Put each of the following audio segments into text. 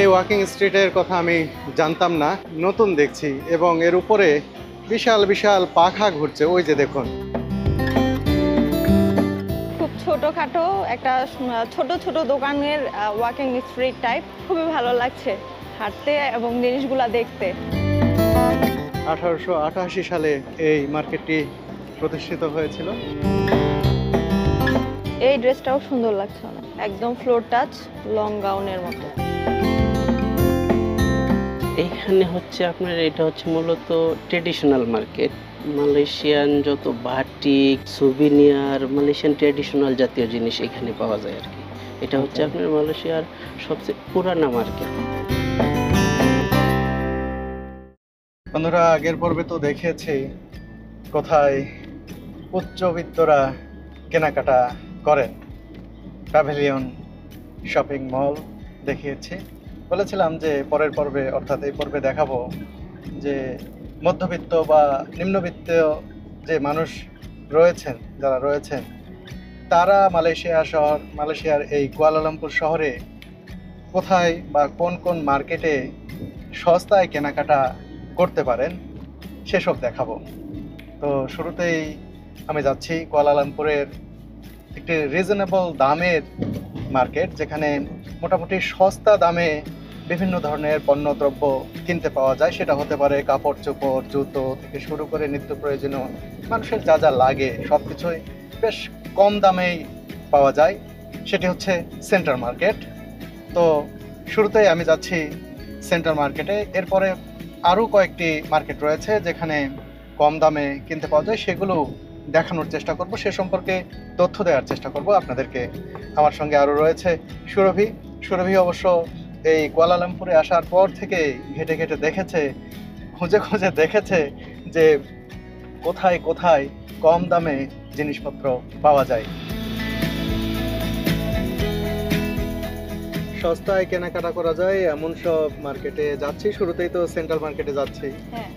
এই ওয়াকিং স্ট্রিটের কথা আমি জানতাম না, নতুন দেখছি, এবং এর উপরে বিশাল বিশাল পাখা ঘুরছে, ওই যে দেখুন। খুব ছোটখাটো একটা ছোট ছোট দোকানের ওয়াকিং স্ট্রিট টাইপ, খুবই ভালো লাগছে হাঁটতে এবং জিনিসগুলা দেখতে। 1888 সালে এই মার্কেটটি প্রতিষ্ঠিত হয়েছিল। এই ড্রেসটাও সুন্দর লাগছে অনেক, একদম ফ্লোর টাচ লং গাউনের মতো। এখানে হচ্ছে আপনার এটা হচ্ছে মূলত ট্রেডিশনাল মার্কেট। মালয়েশিয়ান যত বাটিক, সুভিনিয়ার, মালয়েশিয়ান ট্রেডিশনাল জাতীয় জিনিস এখানে পাওয়া যায় আর কি। এটা হচ্ছে আপনার মালয়েশিয়ার সবচেয়ে পুরানা মার্কেট। বন্ধুরা, আগের পর্বে তো দেখেছি কোথায় উচ্চবিত্তরা কেনাকাটা করেন। প্যাভিলিয়ন শপিং মল দেখিয়েছি, বলেছিলাম যে পরের পর্বে অর্থাৎ এই পর্বে দেখাবো যে মধ্যবিত্ত বা নিম্নবিত্ত যে মানুষ রয়েছেন, যারা রয়েছেন, তারা মালয়েশিয়ার এই কুয়ালালামপুর শহরে কোথায় বা কোন কোন মার্কেটে সস্তায় কেনাকাটা করতে পারেন সেসব দেখাবো। তো শুরুতেই আমি যাচ্ছি কুয়ালালামপুরের একটি রিজনেবল দামের মার্কেট, যেখানে মোটামুটি সস্তা দামে বিভিন্ন ধরনের পণ্যদ্রব্য কিনতে পাওয়া যায়। সেটা হতে পারে কাপড় চোপড়, জুতো থেকে শুরু করে নিত্য প্রয়োজনীয় মানুষের যা যা লাগে সব কিছুই বেশ কম দামেই পাওয়া যায়। সেটি হচ্ছে সেন্টার মার্কেট। তো শুরুতেই আমি যাচ্ছি সেন্টার মার্কেটে। এরপরে আরও কয়েকটি মার্কেট রয়েছে যেখানে কম দামে কিনতে পাওয়া যায়, সেগুলো দেখানোর চেষ্টা করব, সে সম্পর্কে তথ্য দেওয়ার চেষ্টা করব আপনাদেরকে। আমার সঙ্গে আরও রয়েছে সুরভি অবশ্য এই কুয়ালালামপুরে আসার পর থেকে ঘেটে ঘেটে দেখেছে, খুঁজে খুঁজে দেখেছে যে কোথায় কোথায় কম দামে জিনিসপত্র পাওয়া যায়। সস্তায় কেনাকাটা করা যায় এমন সব মার্কেটে যাচ্ছি। শুরুতেই তো সেন্ট্রাল মার্কেটে যাচ্ছি। হ্যাঁ,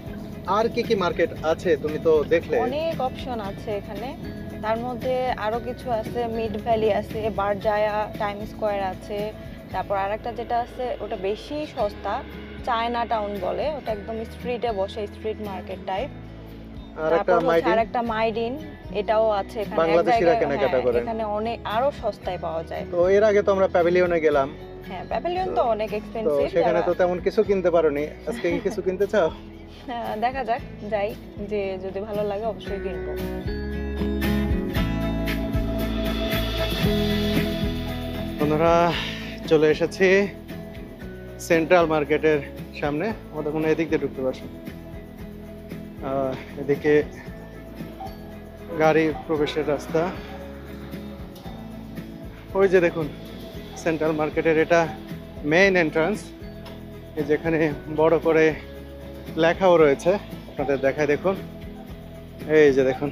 আর কি কি মার্কেট আছে তুমি তো দেখলে? অনেক অপশন আছে এখানে। তার মধ্যে আরো কিছু আছে, মিড ভ্যালি আছে, বারজায়া, টাইম স্কোয়ার আছে। তারপর আরেকটা যেটা আছে ওটা বেশি সস্তা, চায়না টাউন বলে, ওটা একদম স্ট্রিটে বসে, স্ট্রিট মার্কেট টাইপ। আরেকটা মাইডিন, এটাও আছে এখানে। বাংলাদেশিরা কেনাকাটা করে এখানে অনেক আরো সস্তায় পাওয়া যায়। তো এর আগে তো আমরা প্যাভিলিয়নে গেলাম। হ্যাঁ, প্যাভিলিয়ন তো অনেক এক্সপেন্সিভ, তো সেখানে তো তেমন কিছু কিনতে পারোনি। আজকে কি কিছু কিনতে চাও? দেখা যাক, যাই, যে যদি ভালো লাগে অবশ্যই কিনবো। বন্ধুরা, চলে এসেছি সেন্ট্রাল মার্কেটের সামনে। আমাদের কোনো এদিক দিয়ে ঢুকতে পারছি, এদিকে গাড়ি প্রবেশের রাস্তা। ওই যে দেখুন সেন্ট্রাল মার্কেটের এটা মেইন এন্ট্রান্স, যেখানে বড় করে লেখাও রয়েছে, আপনাদের দেখায় দেখুন। এই যে দেখুন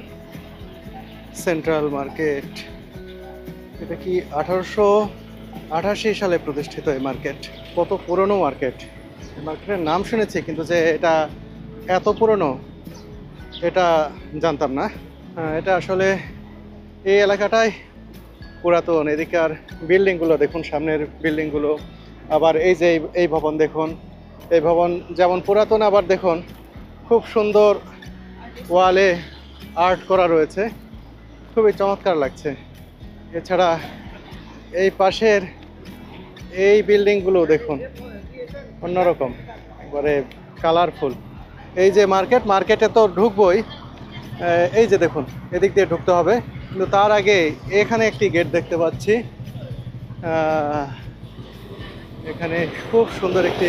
সেন্ট্রাল মার্কেট। এটা কি 1888 সালে প্রতিষ্ঠিত এই মার্কেট। কত পুরনো মার্কেট! মার্কেটের নাম শুনেছি, কিন্তু যে এটা এত পুরনো এটা জানতাম না। এটা আসলে এই এলাকাটাই পুরাতন। এদিকার বিল্ডিংগুলো দেখুন, সামনের বিল্ডিংগুলো, আবার এই যে এই ভবন দেখুন, এই ভবন যেমন পুরাতন, আবার দেখুন খুব সুন্দর ওয়ালে আর্ট করা রয়েছে, খুবই চমৎকার লাগছে। এছাড়া এই পাশের এই বিল্ডিংগুলো দেখুন অন্যরকম, একবারে কালারফুল। এই যে মার্কেটে তো ঢুকবই, এই যে দেখুন এদিক দিয়ে ঢুকতে হবে, কিন্তু তার আগে এখানে একটি গেট দেখতে পাচ্ছি। এখানে খুব সুন্দর একটি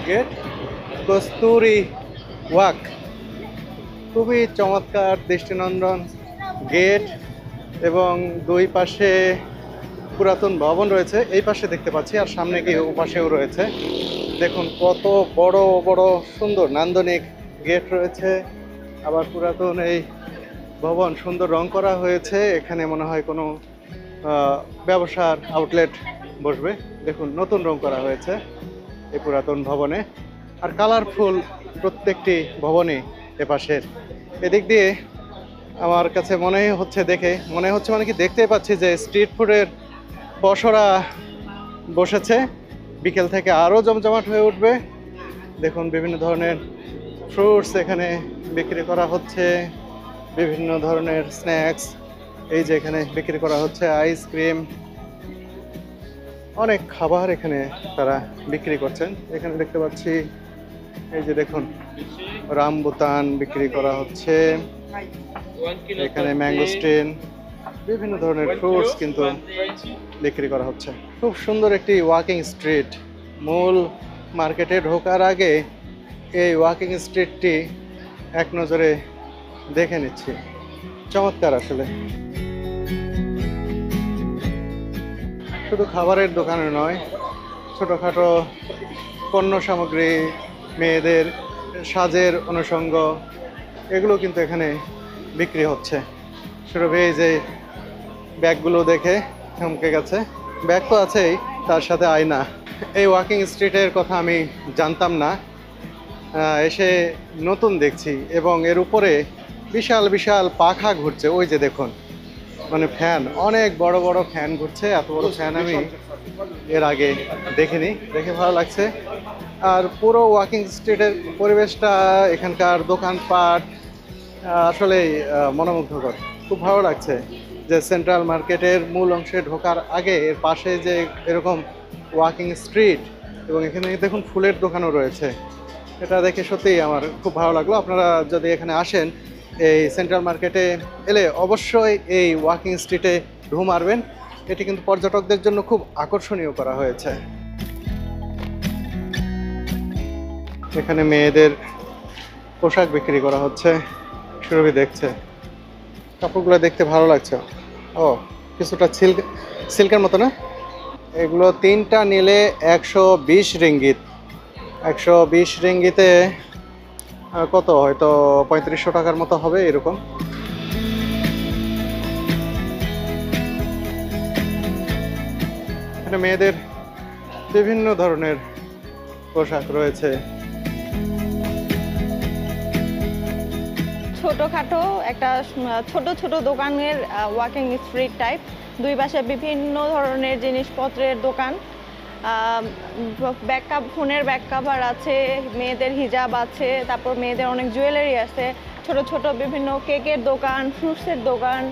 গেট, কস্তুরী ওয়াক, খুবই চমৎকার দৃষ্টিনন্দন গেট, এবং দুই পাশে পুরাতন ভবন রয়েছে। এই পাশে দেখতে পাচ্ছি, আর সামনে গিয়ে ও পাশেও রয়েছে। দেখুন কত বড় বড় সুন্দর নান্দনিক গেট রয়েছে, আবার পুরাতন এই ভবন সুন্দর রং করা হয়েছে। এখানে মনে হয় কোনো ব্যবসার আউটলেট বসবে। দেখুন নতুন রং করা হয়েছে এই পুরাতন ভবনে, আর কালারফুল প্রত্যেকটি ভবনে এপাশের। এদিক দিয়ে আমার কাছে মনে হচ্ছে মানে কি দেখতেই পাচ্ছি যে স্ট্রিট ফুডের পসরা বসেছে। বিকেল থেকে আরও জমজমাট হয়ে উঠবে। দেখুন বিভিন্ন ধরনের ফ্রুটস এখানে বিক্রি করা হচ্ছে, বিভিন্ন ধরনের স্ন্যাক্স এই যে এখানে বিক্রি করা হচ্ছে, আইসক্রিম, অনেক খাবার এখানে তারা বিক্রি করছেন। এখানে দেখতে পাচ্ছি এই যে দেখুন রামবুতান বিক্রি করা হচ্ছে, এখানে ম্যাঙ্গোস্টিন, বিভিন্ন ধরনের ফ্রুটস কিন্তু বিক্রি করা হচ্ছে। খুব সুন্দর একটি ওয়াকিং স্ট্রিট। মূল মার্কেটে ঢোকার আগে এই ওয়াকিং স্ট্রিটটি এক নজরে দেখে নিচ্ছি, চমৎকার আসলে। শুধু খাবারের দোকানে নয়, ছোটোখাটো পণ্য সামগ্রী, মেয়েদের সাজের অনুষঙ্গ, এগুলো কিন্তু এখানে বিক্রি হচ্ছে। সুরভি এই যে ব্যাগগুলো দেখে থমকে গেছে। ব্যাগ তো আছেই, তার সাথে আয়না। এই ওয়াকিং স্ট্রিটের কথা আমি জানতাম না, এসে নতুন দেখছি। এবং এর উপরে বিশাল বিশাল পাখা ঘুরছে, ওই যে দেখুন, মানে ফ্যান, অনেক বড় বড় ফ্যান ঘুরছে। এত বড় ফ্যান আমি এর আগে দেখিনি, দেখে ভালো লাগছে। আর পুরো ওয়াকিং স্ট্রিটের পরিবেশটা, এখানকার দোকানপাট আসলেই মনোমুগ্ধকর। খুব ভালো লাগছে যে সেন্ট্রাল মার্কেটের মূল অংশে ঢোকার আগে এর পাশে যে এরকম ওয়াকিং স্ট্রিট, এবং এখানে দেখুন ফুলের দোকানও রয়েছে। এটা দেখে সত্যিই আমার খুব ভালো লাগলো। আপনারা যদি এখানে আসেন, এই সেন্ট্রাল মার্কেটে এলে অবশ্যই এই ওয়াকিং স্ট্রিটে ঢু মারবেন। এটি কিন্তু পর্যটকদের জন্য খুব আকর্ষণীয় করা হয়েছে। এখানে মেয়েদের পোশাক বিক্রি করা হচ্ছে, সুরভি দেখছে। কাপড়গুলো দেখতে ভালো লাগছে। ও, কিছুটা সিল্কের মতো না? এগুলো তিনটা নিলে 120 রিঙ্গিত। 120 রিঙ্গিতে কত, হয়তো 3500 টাকার মতো হবে এরকম। এখানে মেয়েদের বিভিন্ন ধরনের পোশাক রয়েছে। ছোটখাটো একটা ছোট ছোট দোকানের ওয়াকিং স্ট্রিট টাইপ, দুই পাশে বিভিন্ন ধরনের জিনিসপত্রের দোকান। ফোনের ব্যাক কাভার আছে, মেয়েদের হিজাব আছে, তারপর মেয়েদের অনেক জুয়েলারি আছে, ছোট ছোট বিভিন্ন কেকের দোকান, ফ্রুটসের দোকান।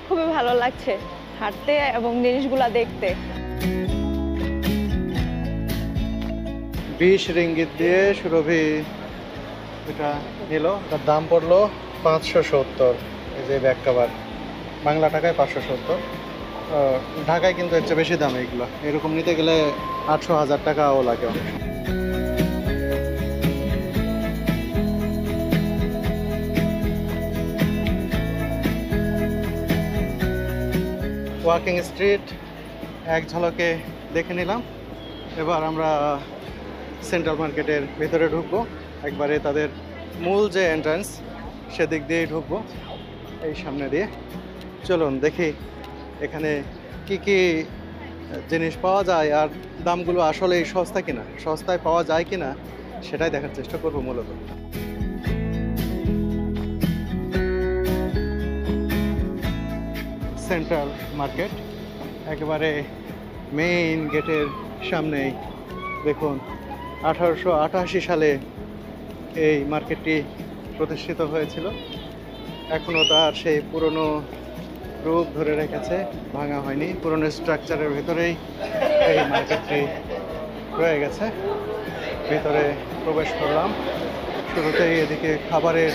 খুবই ভালো লাগছে হাঁটতে এবং জিনিসগুলা দেখতে। 20 রিঙ্গিত দিয়ে সুরভি এটা নিল। তার দাম পড়লো 570। এই যে ব্যাক কাভার, বাংলা টাকায় 570। ঢাকায় কিন্তু এর চেয়ে বেশি দাম এগুলো। এরকম নিতে গেলে 800-1000 টাকাও লাগে। ওয়াকিং স্ট্রিট এক ঝলকে দেখে নিলাম। এবার আমরা সেন্ট্রাল মার্কেটের ভেতরে ঢুকবো, একবারে তাদের মূল যে এন্ট্রান্স সেদিক দিয়েই ঢুকবো, এই সামনে দিয়ে। চলুন দেখি এখানে কি কি জিনিস পাওয়া যায়, আর দামগুলো আসলেই সস্তা কিনা, সস্তায় পাওয়া যায় কিনা সেটাই দেখার চেষ্টা করবো মূলত। সেন্ট্রাল মার্কেট একেবারে মেইন গেটের সামনেই। দেখুন 1888 সালে এই মার্কেটটি প্রতিষ্ঠিত হয়েছিল। এখনও তার সেই পুরনো রূপ ধরে রেখেছে, ভাঙা হয়নি। পুরনো স্ট্রাকচারের ভেতরেই এই মার্কেটটি রয়ে গেছে। ভেতরে প্রবেশ করলাম, শুরুতেই এদিকে খাবারের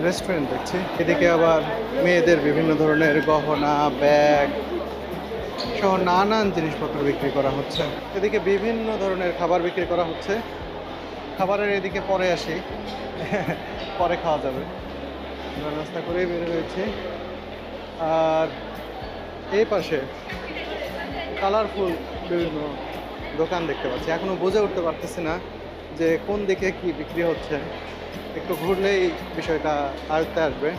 রেস্টুরেন্ট দেখছি, এদিকে আবার মেয়েদের বিভিন্ন ধরনের গহনা, ব্যাগ সহ নানান জিনিসপত্র বিক্রি করা হচ্ছে। এদিকে বিভিন্ন ধরনের খাবার বিক্রি করা হচ্ছে। খাবারের এদিকে পরে আসি, পরে খাওয়া যাবে, নাস্তা করেই বের হয়েছি। আর এই পাশে কালারফুল বিভিন্ন দোকান দেখতে পাচ্ছি। এখনও বুঝে উঠতে পারতেছি না যে কোন দিকে কি বিক্রি হচ্ছে। একটু ঘুরলেই বিষয়টা আয়ত্তে আসবে।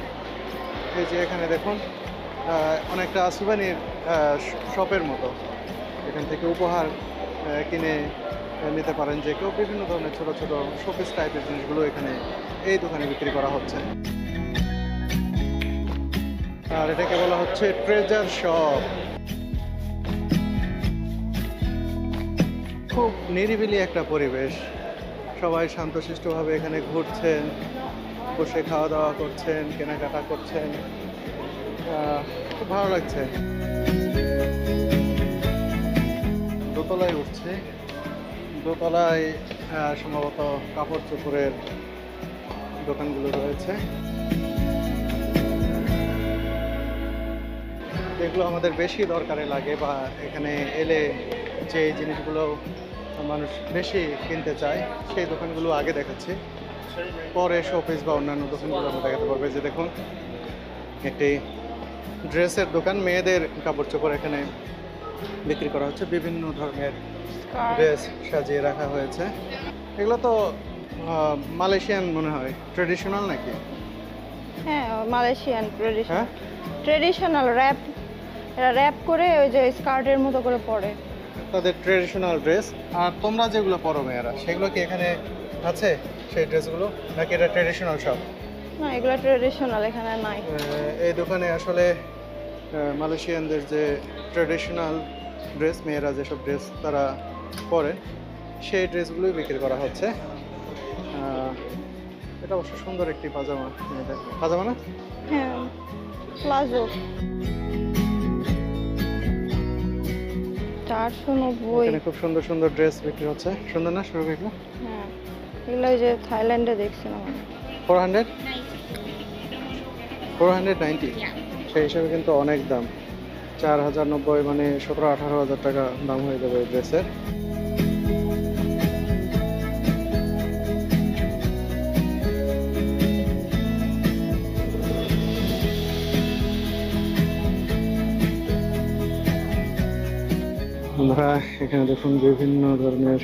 এই যে এখানে দেখুন অনেকটা সুভেনির শপের মতো, এখান থেকে উপহার কিনে নিতে পারেন যে কেউ। বিভিন্ন ধরনের ছোট ছোট শোপিস টাইপের জিনিসগুলো এখানে এই দোকানে বিক্রি করা হচ্ছে। আর এটাকে বলা হচ্ছে ট্রেজার শপ। খুব নিরিবিলি একটা পরিবেশ, সবাই শান্তশিষ্টভাবে এখানে ঘুরছেন, বসে খাওয়া দাওয়া করছেন, কেনাকাটা করছেন, খুব ভালো লাগছে। দোতলায় উঠছে, দোতলায় সম্ভবত কাপড় চোপড়ের দোকানগুলো রয়েছে। যেগুলো আমাদের বেশি দরকারে লাগে বা এখানে এলে যে জিনিসগুলো মানুষ বেশি কিনতে চায় সেই দোকানগুলো আগে দেখাচ্ছি, পরে শোপিস বা অন্যান্য দোকানগুলো আমরা দেখাতে পারবে। যে দেখুন, একটি ড্রেসের দোকান, মেয়েদের কাপড় চোপড় এখানে বিক্রি করা হচ্ছে, বিভিন্ন ধরনের ড্রেস সাজিয়ে রাখা হয়েছে। এগুলো তো মালয়েশিয়ান মনে হয়, ট্রেডিশনাল নাকি? হ্যাঁ, মালয়েশিয়ান হ্যাঁ, ট্রেডিশনাল র্যাপ, এরা র্যাপ করে ওই যে স্কার্টের মতো করে পরে, তাদের ট্রেডিশনাল ড্রেস। আর তোমরা যেগুলো পরো মেয়েরা, সেগুলো কি এখানে আছে সেই ড্রেসগুলো, নাকি এটা ট্রেডিশনাল সব? না, এগুলো ট্রেডিশনাল এখানে নাই। এই দোকানে আসলে মালয়েশিয়ানদের যে ট্রেডিশনাল ড্রেস, মেয়েরা যেসব ড্রেস তারা পরে সেই ড্রেসগুলোই বিক্রি করা হচ্ছে। এটা অবশ্য সুন্দর একটি পাজামা, মেয়েদের পাজামা না? হ্যাঁ, প্লাজো 490। এখানে খুব সুন্দর সুন্দর ড্রেস বিক্রি হচ্ছে। সুন্দর না শুরু এগুলো? হ্যাঁ, এগুলো ওই যে থাইল্যান্ডে দেখছিলাম আমি। 490 সেই হিসাবে কিন্তু অনেক দাম। 4090 মানে 17-18 হাজার টাকা দাম হয়ে যাবে এই ড্রেসের। আমরা এখানে দেখুন বিভিন্ন ধরনের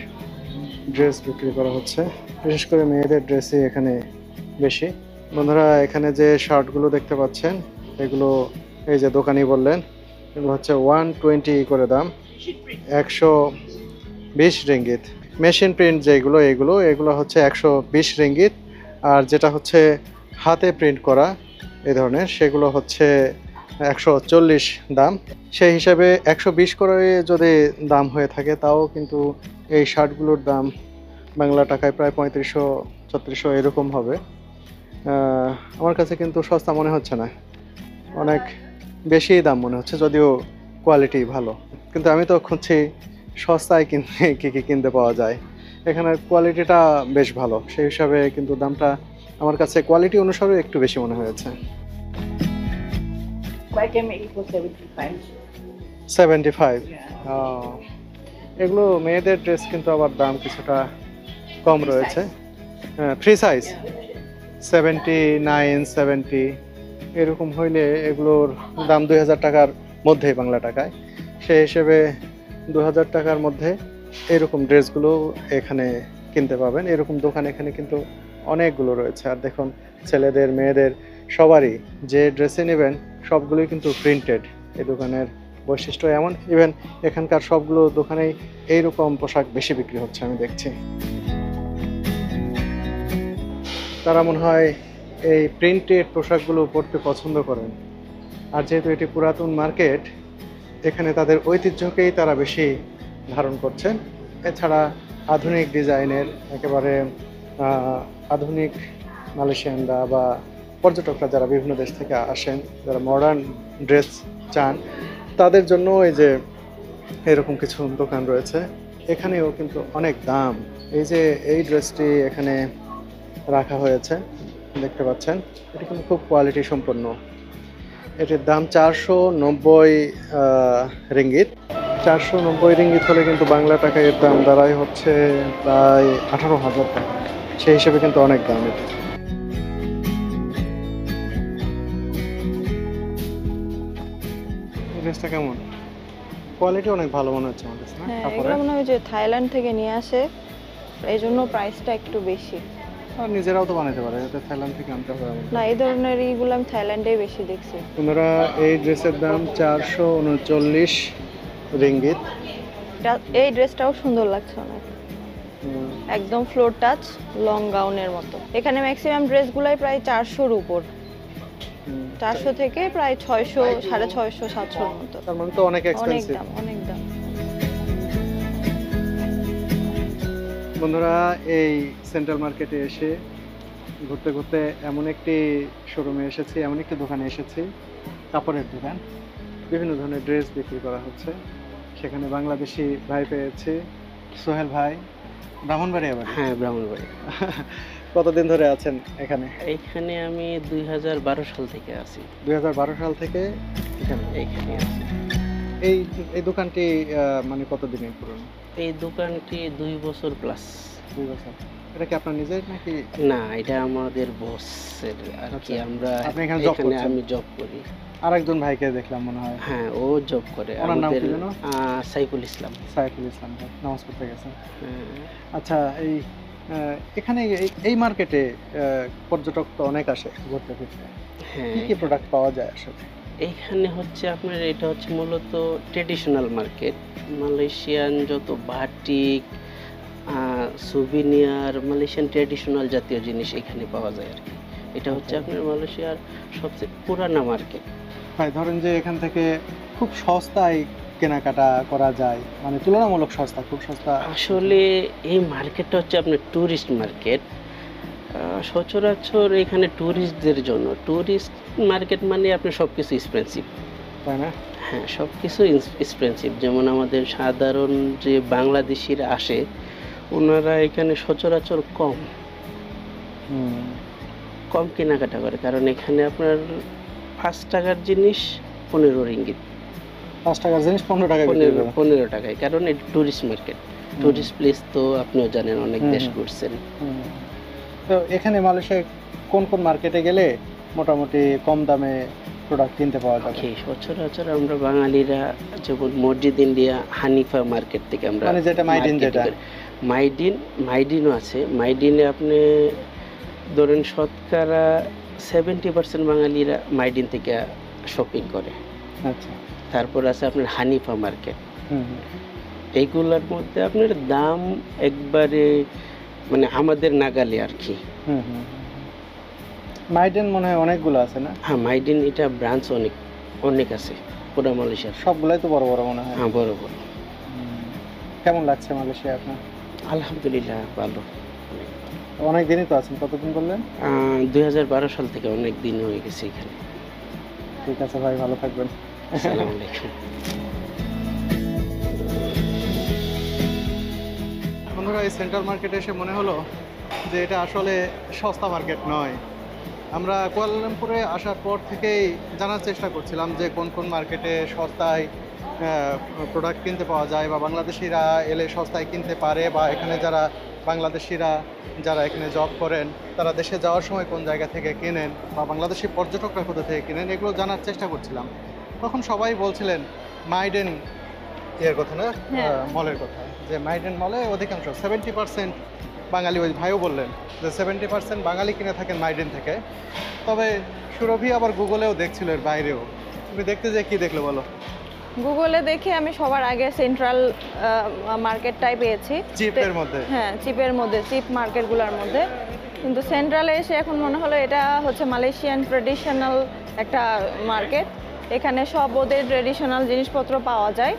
ড্রেস বিক্রি করা হচ্ছে, বিশেষ করে মেয়েদের ড্রেসই এখানে বেশি। বন্ধুরা, এখানে যে শার্টগুলো দেখতে পাচ্ছেন এগুলো এই যে দোকানি বললেন এগুলো হচ্ছে 120 করে দাম, 120 রিঙ্গিত। মেশিন প্রিন্ট যেগুলো এগুলো হচ্ছে 120 রিঙ্গিত। আর যেটা হচ্ছে হাতে প্রিন্ট করা এই ধরনের, সেগুলো হচ্ছে 140 দাম। সেই হিসাবে 120 করে যদি দাম হয়ে থাকে, তাও কিন্তু এই শার্টগুলোর দাম বাংলা টাকায় প্রায় 3500-3600 এরকম হবে। আমার কাছে কিন্তু সস্তা মনে হচ্ছে না, অনেক বেশি দাম মনে হচ্ছে, যদিও কোয়ালিটি ভালো। কিন্তু আমি তো খুঁজছি সস্তায় কী কী কিনতে পাওয়া যায়। এখানের কোয়ালিটিটা বেশ ভালো, সেই হিসাবে কিন্তু দামটা আমার কাছে কোয়ালিটি অনুসারে একটু বেশি মনে হয়েছে। 75। এগুলো মেয়েদের ড্রেস, কিন্তু আবার দাম কিছুটা কম রয়েছে। ফ্রি সাইজ 79, 70 এরকম হইলে এগুলোর দাম 2000 টাকার মধ্যে বাংলা টাকায়। সেই হিসেবে 2000 টাকার মধ্যে এরকম ড্রেসগুলো এখানে কিনতে পাবেন। এরকম দোকান এখানে কিন্তু অনেকগুলো রয়েছে। আর দেখুন, ছেলেদের মেয়েদের সবারই যে ড্রেসে নেবেন সবগুলোই কিন্তু প্রিন্টেড। এই দোকানের বৈশিষ্ট্য এমন, ইভেন এখানকার সবগুলো দোকানেই এইরকম পোশাক বেশি বিক্রি হচ্ছে আমি দেখছি। তারা মনে হয় এই প্রিন্টেড পোশাকগুলো পরতে পছন্দ করেন। আর যেহেতু এটি পুরাতন মার্কেট, এখানে তাদের ঐতিহ্যকেই তারা বেশি ধারণ করছেন। এছাড়া আধুনিক ডিজাইনের একেবারে আধুনিক মালয়েশিয়ানরা বা পর্যটকরা যারা বিভিন্ন দেশ থেকে আসেন, যারা মডার্ন ড্রেস চান, তাদের জন্য এই যে এরকম কিছু দোকান রয়েছে। এখানেও কিন্তু অনেক দাম। এই যে এই ড্রেসটি এখানে রাখা হয়েছে দেখতে পাচ্ছেন, এটি কিন্তু খুব কোয়ালিটি সম্পন্ন। এটির দাম 490 রিঙ্গিত। 490 রিঙ্গিত হলে কিন্তু বাংলা টাকায় এর দাম দাঁড়ায় হচ্ছে প্রায় 18,000 টাকা। সেই হিসেবে কিন্তু অনেক দাম এটা। ড্রেসটা কেমন? কোয়ালিটি অনেক ভালো মনে হচ্ছে আমার কাছে। হ্যাঁ, এগুলো মনে হয় যে থাইল্যান্ড থেকে নিয়ে আসে, এই জন্য প্রাইসটা একটু বেশি। আর নিজেরাও তো বানাতে পারে, এটা থাইল্যান্ড থেকে আনতে হবে। না, এই ধরনের এইগুলো আমি থাইল্যান্ডেই বেশি দেখছি। তোমরা এই ড্রেসের দাম 439 রিঙ্গিত। এই ড্রেসটাও সুন্দর লাগছে অনেক, একদম ফ্লোর টাচ লং গাউনের মতো। এখানে ম্যাক্সিমাম ড্রেসগুলাই প্রায় 400-র উপর, 400 থেকে প্রায় 600, 650, 700-র মতো। তার মানে তো অনেক অনেক এক্সপেন্সিভ। দাম, অনেক দাম। বন্ধুরা, এই সেন্ট্রাল মার্কেটে এসে ঘুরতে ঘুরতে এমন একটি শোরুমে এসেছি, এমন একটি দোকানে এসেছি, কাপড়ের দোকান। বিভিন্ন ধরনের ড্রেস বিক্রি করা হচ্ছে। সেখানে বাংলাদেশি ভাই পেয়েছি, সোহেল ভাই, ব্রাহ্মণবাড়িয়া বাড়ি। হ্যাঁ, ব্রাহ্মণবাড়ি। কতদিন ধরে আছেন এখানে? এইখানে আমি 2012 সাল থেকে আছি। 2012 সাল থেকে এইখানে আছি। এই এই দোকানটি মানে কতদিনের পুরনো? এই দোকানটি 2 বছর প্লাস। 2 বছর। এটা কি আপনার নিজের নাকি? না, এটা আমাদের বসের আর কি। আচ্ছা। আমরা আপনি এখানে জব করছেন? আমি জব করি। আরেকজন ভাইকে দেখলাম মনে হয়। হ্যাঁ, ও জব করে। ওনার নাম কি আমাদের যেন? সাইফুল ইসলাম। সাইফুল ইসলাম ভাই, নামাজ পড়তে গেছেন। হ্যাঁ। আচ্ছা, এখানে এই মার্কেটে পর্যটক তো অনেক আসে ঘুরতে ফিরতে। হ্যাঁ, কি কি প্রোডাক্ট পাওয়া যায় আসলে? এইখানে হচ্ছে আপনার, এটা হচ্ছে মূলত ট্রেডিশনাল মার্কেট। মালয়েশিয়ান যত বাটিক, সুভিনিয়ার, মালয়েশিয়ান ট্রেডিশনাল জাতীয় জিনিস এখানে পাওয়া যায় আর কি। এটা হচ্ছে আচ্ছা। আপনার মালয়েশিয়ার সবচেয়ে পুরানা মার্কেট। ভাই ধরেন যে এখান থেকে খুব সস্তায় কেনাকাটা করা যায়, মানে তুলনামূলক সস্তা, খুব সস্তা। আসলে এই মার্কেটটা হচ্ছে আপনার ট্যুরিস্ট মার্কেট। সচরাচর এখানে ট্যুরিস্টদের জন্য। ট্যুরিস্ট মার্কেট মানে আপনার সব কিছু এক্সপেন্সিভ, তাই না? হ্যাঁ, সব কিছু এক্সপেন্সিভ। যেমন আমাদের সাধারণ যে বাংলাদেশিরা আসে, ওনারা এখানে সচরাচর কম কেনাকাটা করে, কারণ এখানে আপনার 5 টাকার জিনিস 15 রিঙ্গিত। 5 টাকার জিনিস 15 টাকায় বিক্রি করে। 15 টাকায়, কারণ এটা ট্যুরিস্ট মার্কেট। ট্যুরিস্ট প্লেস তো আপনিও জানেন, অনেক দেশ ঘুরছেন। তো এখানে মালয়েশিয়ায় কোন কোন মার্কেটে গেলে মোটামুটি কম দামে প্রোডাক্ট কিনতে পাওয়া যাবে? সচরাচর আমরা বাঙালিরা যেমন মসজিদ ইন্ডিয়া, হানিফা মার্কেট থেকে আমরা, মানে যেটা মাইডিন, যেটা মাইডিনও আছে। মাইডিনে আপনি ধরেন শতকরা 70% বাঙালিরা মাইডিন থেকে শপিং করে। আচ্ছা। তারপর আছে আপনার হানিফা মার্কেট। এইগুলোর মধ্যে আপনার দাম একবারে মানে আমাদের নাগালে আর কি। মাইডিন মনে হয় অনেকগুলো আছে না? হ্যাঁ, মাইডিন এটা ব্রাঞ্চ অনেক আছে পুরো মালয়েশিয়ার। সবগুলাই তো বড় বড় মনে হয়। হ্যাঁ, বড় বড়। কেমন লাগছে মালয়েশিয়া আপনার? আলহামদুলিল্লাহ, ভালো। অনেক দিনই তো আছেন, কতদিন বললেন? 2012 সাল থেকে অনেক দিন হয়ে গেছে এখানে। ঠিক আছে ভাই, ভালো থাকবেন। আসসালামু আলাইকুম। বন্ধুরা, এই সেন্ট্রাল মার্কেটে এসে মনে হলো যে এটা আসলে সস্তা মার্কেট নয়। আমরা কুয়ালালামপুরে আসার পর থেকেই জানার চেষ্টা করছিলাম যে কোন কোন মার্কেটে সস্তায় প্রোডাক্ট কিনতে পাওয়া যায়, বা বাংলাদেশিরা এলে সস্তায় কিনতে পারে, বা এখানে যারা বাংলাদেশিরা যারা এখানে জব করেন তারা দেশে যাওয়ার সময় কোন জায়গা থেকে কেনেন, বা বাংলাদেশি পর্যটকরা কোথা থেকে কেনেন, এগুলো জানার চেষ্টা করছিলাম। তখন সবাই বলছিলেন মাইডেন এর কথা না, মলের কথা, যে মাইডেন মলে অধিকাংশ 70% বাঙালি, ওই ভাইও বললেন যে 70% বাঙালি কিনে থাকেন মাইডেন থেকে। তবে সুরভি আবার গুগলেও দেখছিল এর বাইরেও। তুমি দেখতে যে কি দেখলে বলো? গুগলে দেখে আমি সবার আগে সেন্ট্রাল মার্কেটটাই পেয়েছি, চিপের মধ্যে। হ্যাঁ, চিপের মধ্যে, চিপ মার্কেটগুলোর মধ্যে। কিন্তু সেন্ট্রালে এসে এখন মনে হলো এটা হচ্ছে মালয়েশিয়ান ট্রেডিশনাল একটা মার্কেট। এখানে সব ওদের ট্রেডিশনাল জিনিসপত্র পাওয়া যায়।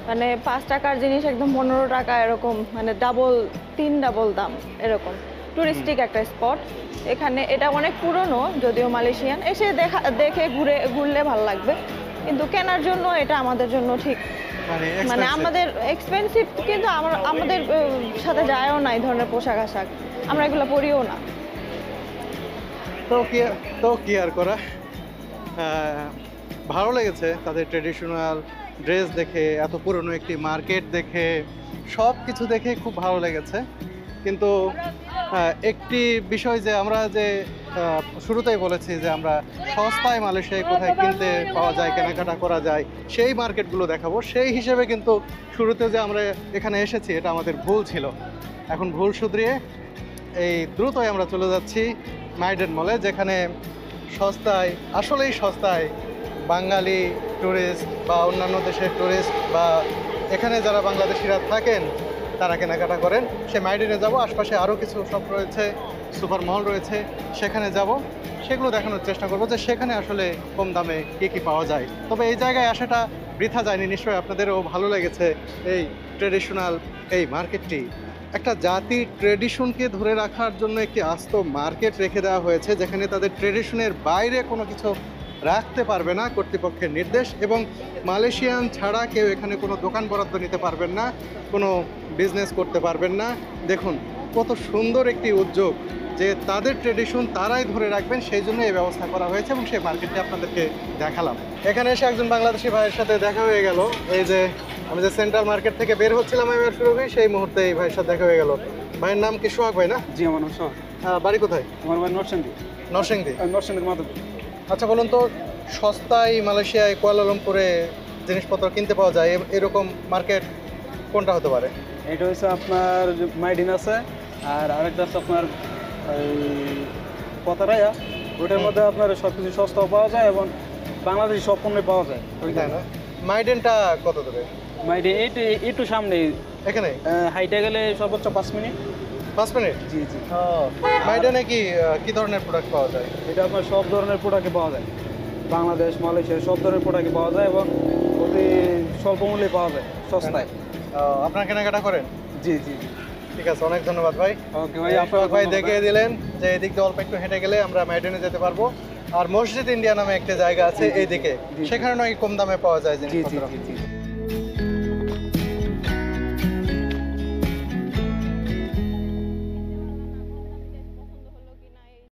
মানে 5 টাকার জিনিস একদম 15 টাকা এরকম, মানে তিন ডাবল দাম এরকম। টুরিস্টিক একটা স্পট এখানে। এটা অনেক পুরনো, যদিও মালয়েশিয়ান। এসে দেখে ঘুরলে ভালো লাগবে, কিন্তু কেনার জন্য এটা আমাদের জন্য ঠিক মানে আমাদের এক্সপেন্সিভ, কিন্তু আমাদের সাথে যায়ও না এই ধরনের পোশাক আশাক, আমরা এগুলো পরিও না। তো কি আর করা, ভালো লেগেছে তাদের ট্রেডিশনাল ড্রেস দেখে, এত পুরনো একটি মার্কেট দেখে, সব কিছু দেখে খুব ভালো লেগেছে। কিন্তু একটি বিষয় যে আমরা যে শুরুতেই বলেছি যে আমরা সস্তায় মালয়েশিয়ায় কোথায় কিনতে পাওয়া যায়, কেনাকাটা করা যায়, সেই মার্কেটগুলো দেখাবো। সেই হিসেবে কিন্তু শুরুতে যে আমরা এখানে এসেছি এটা আমাদের ভুল ছিল। এখন ভুল শুধরিয়ে এই দ্রুতই আমরা চলে যাচ্ছি মাইডেন মলে, যেখানে সস্তায়, আসলেই সস্তায় বাঙালি ট্যুরিস্ট বা অন্যান্য দেশের ট্যুরিস্ট বা এখানে যারা বাংলাদেশিরা থাকেন তারা কেনাকাটা করেন। সে মাইডেনে যাব, আশপাশে আরও কিছু শপ রয়েছে, সুপার মল রয়েছে, সেখানে যাব, সেগুলো দেখানোর চেষ্টা করবো যে সেখানে আসলে কম দামে কী কী পাওয়া যায়। তবে এই জায়গায় আসাটা বৃথা যায়নি, নিশ্চয়ই আপনাদেরও ভালো লেগেছে এই ট্রেডিশনাল এই মার্কেটটি। একটা জাতির ট্রেডিশনকে ধরে রাখার জন্য একটি আস্ত মার্কেট রেখে দেওয়া হয়েছে, যেখানে তাদের ট্রেডিশনের বাইরে কোনো কিছু রাখতে পারবে না কর্তৃপক্ষের নির্দেশ, এবং মালয়েশিয়ান ছাড়া কেউ এখানে কোনো দোকান বরাদ্দ নিতে পারবেন না, কোনো বিজনেস করতে পারবেন না। দেখুন কত সুন্দর একটি উদ্যোগ, যে তাদের ট্রেডিশন তারাই ধরে রাখবেন, সেই জন্য এই ব্যবস্থা করা হয়েছে এবং সেই মার্কেটটি আপনাদেরকে দেখালাম। এখানে এসে একজন বাংলাদেশি ভাইয়ের সাথে দেখা হয়ে গেল। এই যে আমি যে সেন্ট্রাল মার্কেট থেকে বের হচ্ছিলাম আমি শুরু হই, সেই মুহূর্তে এই ভাইয়ের সাথে দেখা হয়ে গেল। ভাইয়ের নাম কি? সোহাগ ভাই না? জি, আমার নাম সোহাগ। বাড়ি কোথায়? আমার বাড়ি নরসিংদী। নরসিংদী। নরসিংদীর মাধবপুর। আচ্ছা বলুন তো, সস্তায় মালয়েশিয়ায় কুয়ালালামপুরে জিনিসপত্র কিনতে পাওয়া যায় এরকম মার্কেট কোনটা হতে পারে? এটা হচ্ছে আপনার মাইডিন আছে, আর আরেকটা আছে আপনার পতারাইয়া। ওটার মধ্যে আপনার সব কিছু সস্তাও পাওয়া যায় এবং বাংলাদেশি সব পণ্যই পাওয়া যায়। তাই না? মাইডেনটা কত দেবে? মাইডিন একটু সামনে, এখানে হাইটে গেলে সর্বোচ্চ 5 মিনিট। 5 মিনিট? জি জি। মাইডেনে কি ধরনের প্রোডাক্ট পাওয়া যায়? এটা আপনার সব ধরনের প্রোডাক্টই পাওয়া যায়, বাংলাদেশ মালয়েশিয়ার সব ধরনের প্রোডাক্টই পাওয়া যায় এবং অতি স্বল্প মূল্যে পাওয়া যায়, সস্তায়। আপনার কেনাকাটা করেন? জি জি জি। ঠিক আছে, অনেক ধন্যবাদ ভাই। ওকে ভাই, আপনার ভাই দেখিয়ে দিলেন যে এদিক দিয়ে অল্প একটু হেঁটে গেলে আমরা মাইডেনে যেতে পারবো, আর মসজিদ ইন্ডিয়া নামে একটা জায়গা আছে এইদিকে, সেখানে নাকি কম দামে পাওয়া যায় জি জি জিনিসপত্র। জি জি।